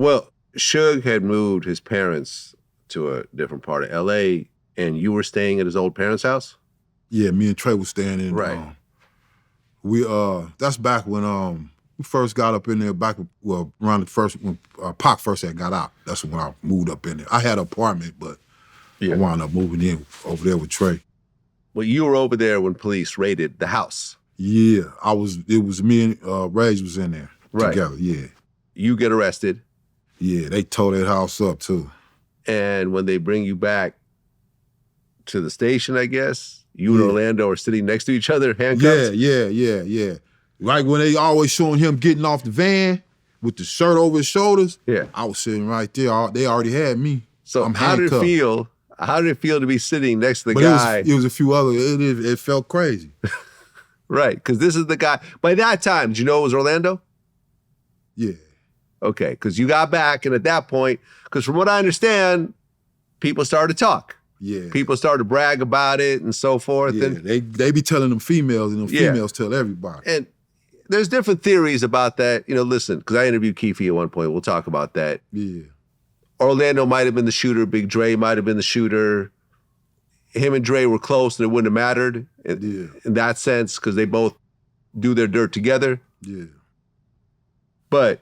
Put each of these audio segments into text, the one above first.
Well, Suge had moved his parents to a different part of LA, and you were staying at his old parents' house? Yeah, me and Trey was staying in. Right. That's back when we first got up in there. Around the first when Pac first had got out. That's when I moved up in there. I had an apartment, but I wound up moving in over there with Trey. Well, you were over there when police raided the house. Yeah, it was me and Rage was in there together. Yeah. You get arrested. Yeah, they tore that house up too. And when they bring you back to the station, I guess, you and Orlando are sitting next to each other, handcuffed? Yeah. Like when they always showing him getting off the van with the shirt over his shoulders, I was sitting right there. They already had me. So how did it feel? How did it feel to be sitting next to the guy? It was a few other, it felt crazy. Right, because this is the guy. By that time, did you know it was Orlando? Yeah. Okay, because you got back, and at that point, because from what I understand, people started to talk. Yeah. People started to brag about it and so forth. Yeah, and they be telling them females, and them females tell everybody. And there's different theories about that. You know, listen, because I interviewed Keefe at one point. We'll talk about that. Yeah. Orlando might have been the shooter. Big Dre might have been the shooter. Him and Dre were close, and it wouldn't have mattered in that sense because they both do their dirt together. Yeah. But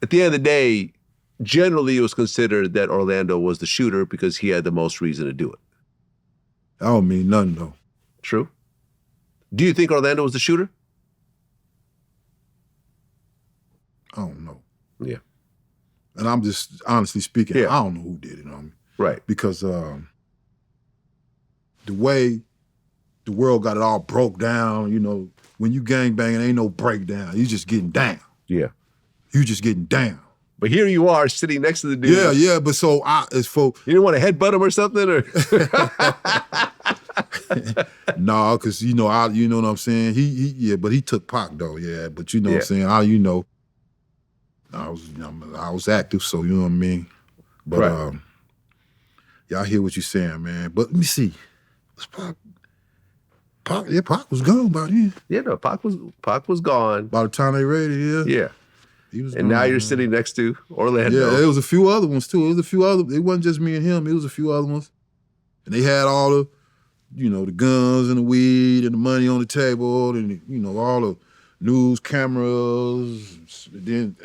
at the end of the day, generally it was considered that Orlando was the shooter because he had the most reason to do it. I don't mean nothing, though. True. Do you think Orlando was the shooter? I don't know. Yeah. And I'm just honestly speaking, I don't know who did it on me. Right. Because the way the world got it all broke down, you know, when you gangbanging, ain't no breakdown. You just getting down. Yeah. You just getting down. But here you are sitting next to the dude. Yeah, but so it's for... You didn't want to headbutt him or something? Or No, because, you know what I'm saying? But he took Pac, though, But you know what I'm saying? I was active, so you know what I mean? But, I hear what you're saying, man. But let me see. Was Pac was gone by then. Yeah, no, Pac was gone. By the time they raided, Yeah. He was and gone, now you're man. sitting next to Orlando. Yeah, there was a few other ones, too. It wasn't just me and him. It was a few other ones. And they had all the, the guns and the weed and the money on the table and, all the news cameras. Then,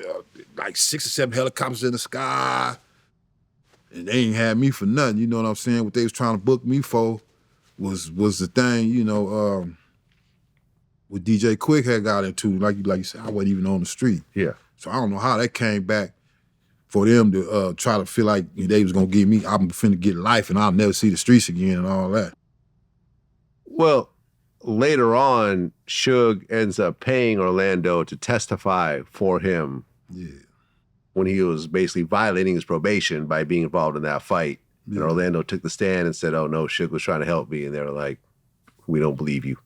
like 6 or 7 helicopters in the sky. And they ain't had me for nothing, you know what I'm saying? What they was trying to book me for was the thing, what DJ Quick had got into. Like you said, I wasn't even on the street. Yeah. So I don't know how that came back for them to try to feel like they was gonna give me, I'm finna get life and I'll never see the streets again and all that. Well, later on, Suge ends up paying Orlando to testify for him. Yeah. When he was basically violating his probation by being involved in that fight. Yeah. And Orlando took the stand and said, oh no, Suge was trying to help me. And they were like, we don't believe you.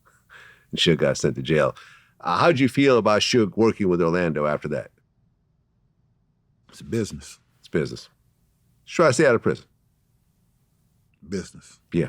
And Suge got sent to jail. How'd you feel about Suge working with Orlando after that? It's business. It's business. Just try to stay out of prison. Business. Yeah.